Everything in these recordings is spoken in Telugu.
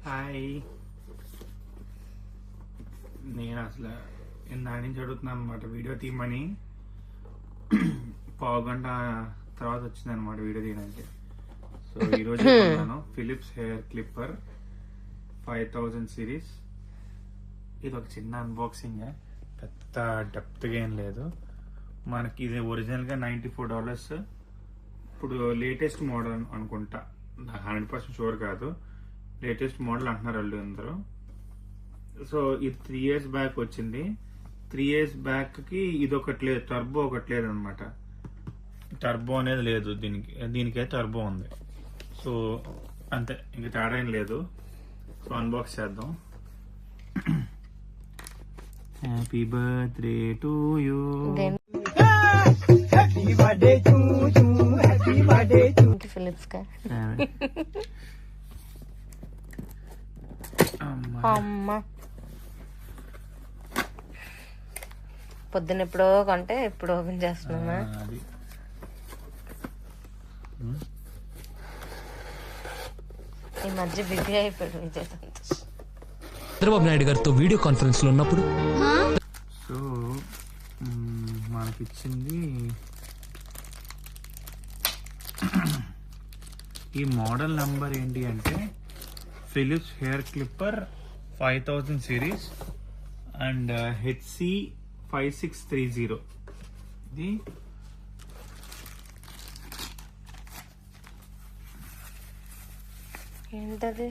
హాయ్, నేను అసలు ఇందాక నుంచి అడుగుతున్నాను అనమాట వీడియో తీయమని. పావు గంట తర్వాత వచ్చింది అనమాట వీడియో తీయడానికి. సో ఈరోజు కొన్నాను ఫిలిప్స్ హెయిర్ క్లిప్పర్ 5000 సిరీస్. ఇది ఒక చిన్న అన్బాక్సింగ్, పెద్ద డెప్త్గా ఏం లేదు. మనకి ఇది ఒరిజినల్గా $94. ఇప్పుడు లేటెస్ట్ మోడల్ అనుకుంటా, 100% షూర్ కాదు, లేటెస్ట్ మోడల్ అంటున్నారు వాళ్ళు అందరూ. సో ఇది 3 years బ్యాక్ వచ్చింది. 3 years బ్యాక్ కి ఇది ఒకటి లేదు, టర్బో ఒకటి లేదు అనమాట. టర్బో అనేది లేదు దీనికైతే టర్బో ఉంది. సో అంతే, ఇంక తేడా ఏం లేదు. సో అన్బాక్స్ చేద్దాం. Happy birthday to you. Philips కా అమ్మా, పొద్దున ఎప్పుడో కొంటే ఇప్పుడు ఓపెన్ చేస్తున్నా. ఈ మధ్య బిజీ అయిపోయాడు విజయ్ సంతోష్. చంద్రబాబు నాయుడు గారితో వీడియో కాన్ఫరెన్స్ లో ఉన్నప్పుడు సో మనకిచ్చింది ఈ మోడల్ నంబర్ ఏంటి అంటే Philips hair clipper 5000 series and HC5630. ఇది ఏంటది?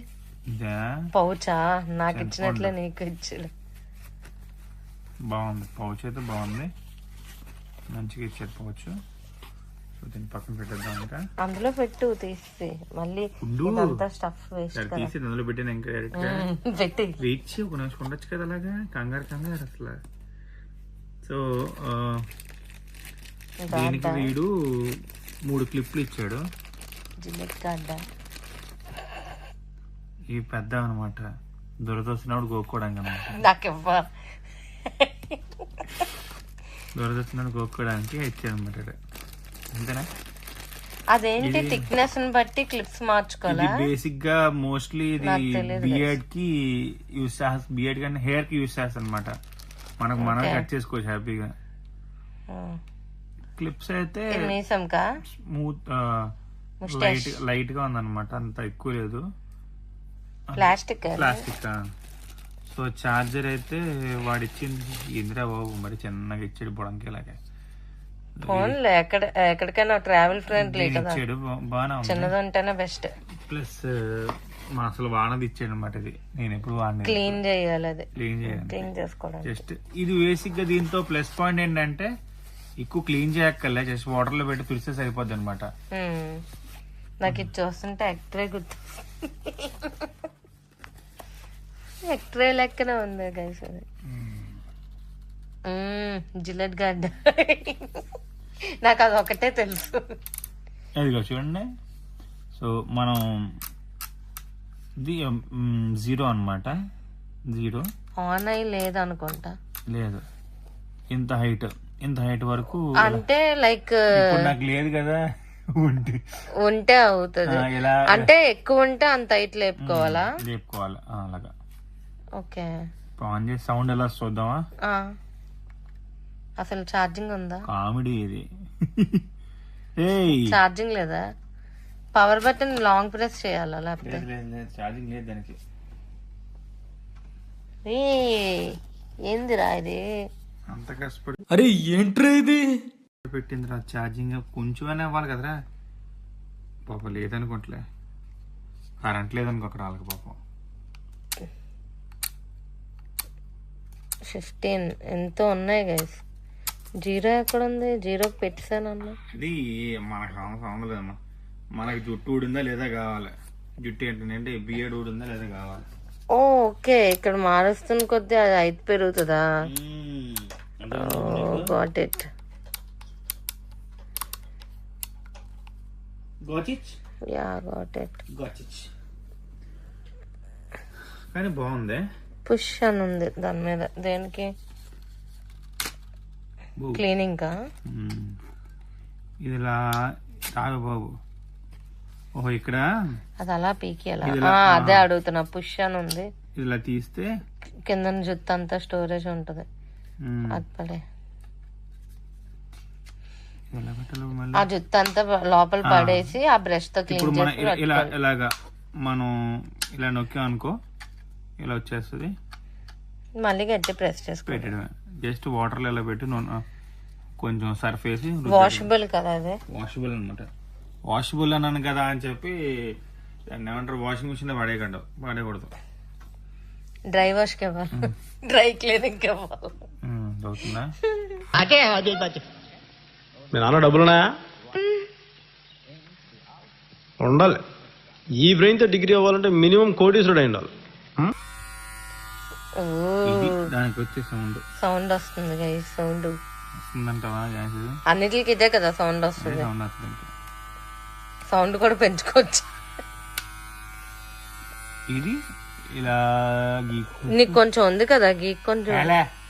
పౌచా? నాకు ఇచ్చినట్లే నీకు ఇచ్చాడు. బాగుంది, పౌచ్ అయితే బాగుంది, మంచిగా ఇచ్చారు పౌచ్. సో దీన్ని పక్కన పెట్టేద్దాం. ఇంకా అందులో పెట్టు, తీసి మళ్ళీ ఇదంతా స్టఫ్ వేస్ట్ తీసి అందులో పెట్టాను. ఇంకా పెట్టి రీచ్ ఒక నిమిషం ఉండొచ్చు కదా, అలాగా కంగారు అసలు. సో దీనికి వీడు 3 క్లిప్లు ఇచ్చాడు. జిల్లెట్ గడ్డ ఇవి పెద్ద అనమాట, దురదొచ్చినప్పుడు గోక్కోవడానికి అనమాట. నాకెవ్వ దురదొచ్చినప్పుడు గోక్కోవడానికి ఇచ్చాడు అనమాట. అంతేనా? అదేంటి థిక్నెస్ ని బట్టి క్లిప్స్ మార్చుకోవాలా? బేసిక్ గా మోస్ట్లీ ఇది బియర్డ్ కి యూస్ చేస్తా, బియర్డ్ కానీ హెయిర్ కి యూస్ చేస్తా అనమాట. మనం కట్ చేసుకోవచ్చు హ్యాపీగా. క్లిప్స్ అయితే స్మూత్ లైట్ గా ఉందన్నమాట, అంత ఎక్కువ లేదు. ప్లాస్టిక్. సో చార్జర్ అయితే వాడిచ్చింది ఇందిరా బాబు, మరి చిన్నగా ఇచ్చాడు బుడంకి ఇలాగే. ఫోన్లే ఎక్కడికైనా ట్రావెల్ ఫ్రెండ్లీ కదా, బాగా చిన్నదంటేనే బెస్ట్. ప్లస్ అసలు వానది ఇచ్చాడు అనమాట. ఇది నేను ఎప్పుడు వాడిని క్లీన్ చేయాలి, అది క్లీన్ చేసుకోవడం జస్ట్. ఇది బేసిక్ గా దీంతో ప్లస్ పాయింట్ ఏంటంటే ఎక్కువ క్లీన్ చేయక్కర్లే, జస్ట్ వాటర్ లో పెట్టి తుడిస్తే సరిపోద్ది అనమాట. నాకు ఇది చూస్తుంటే ఎక్ట్రే గుర్తు, ఎక్ట్రే లెక్కనే ఉంది గైస్. అది జిల్లెట్ గడ్డ, నాకు అది ఒకటే తెలుసు. అదిగో చూడండి. సో మనం ఇది 0 అనమాట, 0 ఆన్ అయి లేదనుకుంటా. లేదు, ఇంత హైట్ వరకు అంటే లైక్ నాకు లేదు కదా, ఉంటే అవుతుంది. అంటే ఎక్కువ ఉంటే అంత హైట్ లేపుకోవాలా? అలాగా. ఓకే, ఆన్ చేసి సౌండ్ ఎలా చూద్దామా? అసలు ఛార్జింగ్ ఉందా? కామెడీ ఇది. ఛార్జింగ్ లేదా? పవర్ బటన్ లాంగ్ ప్రెస్ చేయాలా లేకపోతే? ఛార్జింగ్ లేదు దానికి. ఏందిరా ఇది అంత కష్టపడి? అరే ఏంట్రా ఇది పెట్టిందిరా ఛార్జింగ్, కొంచెమైనా అవ్వాలి కదరా. పాపం లేదనుకోవట్లే, కరెంట్ లేదనుకో అక్కడ వాళ్ళకి పాపం. 15 ఎంతో ఉన్నాయి గైస్. 0 ఎక్కడ ఉంది? 0 పెట్టాను అన్న. అది మనకు అవసరం లేదమ్మా, మనకి జుట్టు ఊడిందా లేదా కావాలి. జుట్టు ఏంటంటే బియర్డ్ ఊడిందా లేదా కావాలి. ఓకే, ఇక్కడ మారుస్తున్న కొద్దీ అది హైట్ పెరుగుతుందా? Got it. Yeah got it. కానీ బాగుంది. పుష్ అని ఉంది దాని మీద. దేనికి? క్లీనింగ్ కా? ఇది ఇలా తాగు బాబు, ఓహో ఇక్కడ అది అలా పీకేయాలా? ఇదిలా, అదే అడుగుతున్నా. పుష్ అని ఉంది, ఇలా తీస్తే కింద జుత్తు అంతా స్టోరేజ్ ఉంటది. అది పడే ఎలా పెట్టాలో మళ్ళీ. ఆ జుత్తు అంతా లోపల పడేసి ఆ బ్రష్ తో ఇప్పుడు క్లీన్ మనం చేసి ఇలా ఇలాగా మనం ఇలా నొక్కాం అనుకో ఇలా వచ్చేస్తుంది. మళ్ళీ గట్టి ప్రెస్ చేసుకో. పెట్టడమే, జస్ట్ వాటర్లో ఇలా పెట్టి కొంచెం సర్ఫ్ వేసి. వాషబుల్ కదా అది? వాషబుల్ అనమాట. వాషబుల్ అన్నాను కదా అని చెప్పి దాన్ని ఏమంటారు, వాషింగ్ మిషన్ లో పడేయకూడదు. డ్రై వాష్ కి ఇవ్వాలి, డ్రై క్లీనింగ్ కి ఇవ్వాలి. అవుతుందా? మీ నాన్న డబ్బులున్నాయా? ఉండాలి. ఈ బ్రెయిన్ తో డిగ్రీ అవ్వాలంటే మినిమం కోటీశ్వరుడు అయి ఉండాలి. ఇది దానికి వచ్చే సౌండ్ వస్తుంది గైస్. సౌండ్ వస్తుందంటావా? అన్నిటికి ఇదే కదా సౌండ్ వస్తుంది. సౌండ్ వస్తుంది. సౌండ్ కూడా పెంచుకోవచ్చు. ఇది ఇలా నీకు కొంచెం ఉంది కదా గీక్, కొంచెం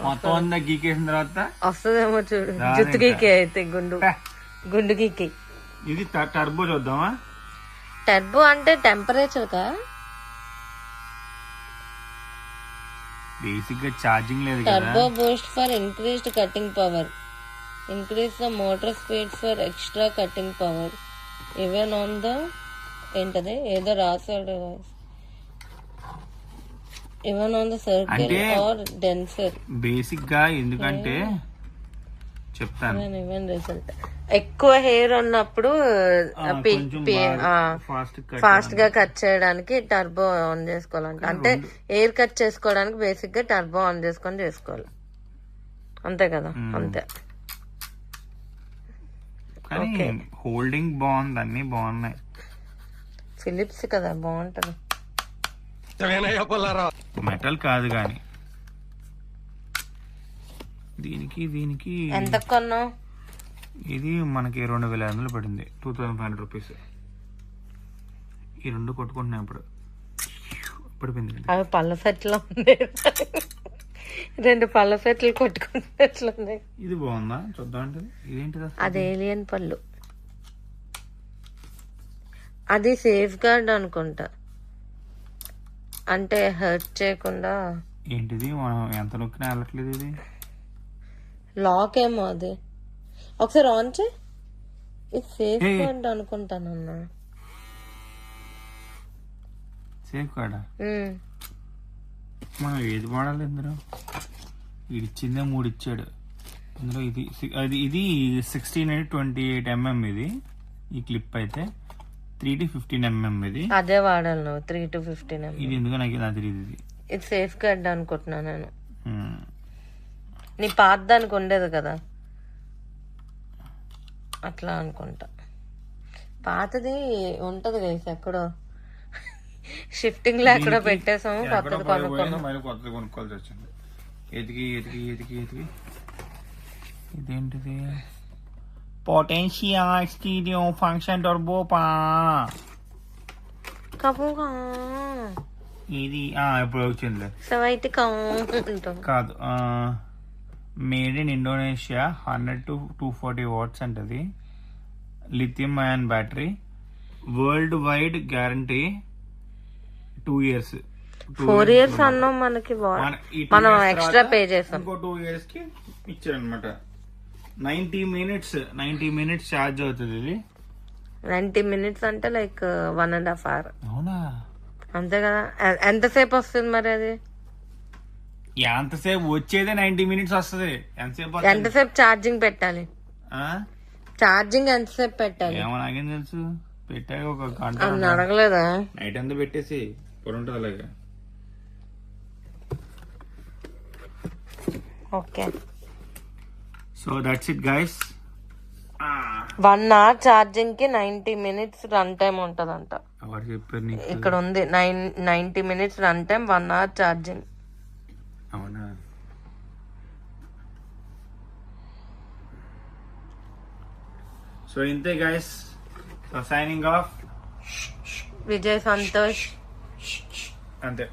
మొత్తం అంతా గీకేసిన తర్వాత వస్తుందేమో చూడు. జుత్తు గీకే అయితే గుండు గీకి. ఇది టర్బో చూద్దామా? టర్బో అంటే టెంపరేచర్ కా? బేసిక్ గా ఛార్జింగ్ లేదు కదా. Turbo boost for increased cutting power, increase the motor speed for extra cutting power, even on the ఏంటది ఏదో రాసాడు, even on the circle or denser. Basic గా ఎందుకంటే చెప్తాను, ఈవెన్ రిజల్ట్. ఎక్కువ హెయిర్ ఉన్నప్పుడు ఫాస్ట్ గా కట్ చేయడానికి టర్బో ఆన్ చేసుకోవాలంట. అంటే హెయిర్ కట్ చేసుకోవడానికి బేసిక్ గా టర్బో ఆన్ చేసుకొని చేసుకోవాలి, అంతే కదా? అంతే. హోల్డింగ్ బాగుంది, అన్ని బాగున్నాయి. ఫిలిప్స్ కదా, బాగుంటది. మెటల్ కాదు కానీ దీనికి ఎంత కొన్నావు? ఇది మనకి 2500 పడింది, 2500 రూపీస్. ఈ రెండు కొట్టుకుంటున్నాయి ఇప్పుడు. పడిపోయింది. అవి పళ్ళ సెట్లో ఉంది, 2 పళ్ళ సెట్లు కొట్టుకుంటున్నట్లున్నాయి. ఇది బాగుందా చూద్దాం అంటే. ఇదేంటిది? అది ఏలియన్ పళ్ళు. అది సేఫ్ గార్డ్ అనుకుంటా, అంటే హర్ట్ చేయకుండా. ఏంటిది మనం ఎంత నొక్కినా వెళ్ళట్లేదు. ఇది లాక్ ఏమో అది. ఒకసారి ఆన్ చేయి. ఇది సేఫ్ గార్డ్ అనుకుంటానన్నా. సేఫ్ గార్డా? మనం ఏది వాడాలి ఇందులో? ఇచ్చిందే 3 ఇచ్చాడు ఇందులో. ఇది 16-28 mm ఇది. ఈ క్లిప్ అయితే 3 to 15 mm ఇది. అదే వాడాలి నువ్వు, 3 to 15 mm. ఇది ఎందుకు నాకు ఇలా తెలియదు. ఇది సేఫ్ గార్డ్ అనుకుంటున్నా నేను. నీ పాత దానికి ఉండేది కదా, అట్లా అనుకుంటా. పాతది ఉంటది గైస్ ఎక్కడో, షిఫ్టింగ్ లో ఎక్కడో పెట్టేసాము, కొత్తది కొనుక్కోవాల్సి వచ్చింది. ఎతికి ఇదేంటిది? పొటెన్షియల్ స్టీరియో ఫంక్షన్ టర్బో పా. ఇది ఇప్పుడు వచ్చిందిలే. సవైతే కాదు, made in Indonesia, 100 to 240 watts అంటది. Lithium ion battery, worldwide guarantee 2 years. 4 years అన్నాం మనకి, మనం ఎక్స్ట్రా పే చేసాం. ఇంకో 2 years కి ఇచ్చారనమాట. 90 minutes ఛార్జ్ అవుతుంది ఇది. 90 minutes అంటే లైక్ 1.5 hour. అవునా? అంతే కదా. ఎంతసేపు వస్తుంది మరి అది? ఎంతసేపు వచ్చేదే 90 minutes వస్తుంది. ఎంతసేపు ఛార్జింగ్ పెట్టాలి? ఛార్జింగ్ ఎంతసేపు పెట్టాలి? ఏమో నాకేం తెలుసు. పెట్టాక ఒక గంట అడగలేదా? నైట్ అంతా పెట్టేసి పొడి ఉంటుంది అలాగే. Okay, so that's it guys. 1 hour charging కి 90 minutes రన్ టైం ఉంటదంట. ఎవరు చెప్పారు? ఇక్కడ ఉంది 90 minutes run time, 1 hour charging. అవునా? సో ఇంతే guys. So signing off. Vijay Santosh. అంతే.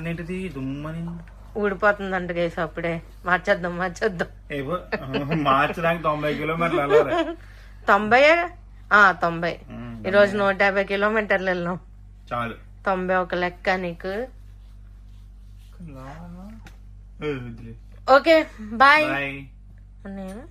ఏంటిది దుమ్మని ఊడిపోతుందంట గైస్. అప్పుడే మార్చేద్దాం. మార్చడానికి 90 kilometers 90 90. ఈరోజు 150 కిలోమీటర్లు వెళ్ళాం. చాలు 90 ఒక లెక్క నీకు. వదిలే. Okay bye. బాయ్. నేను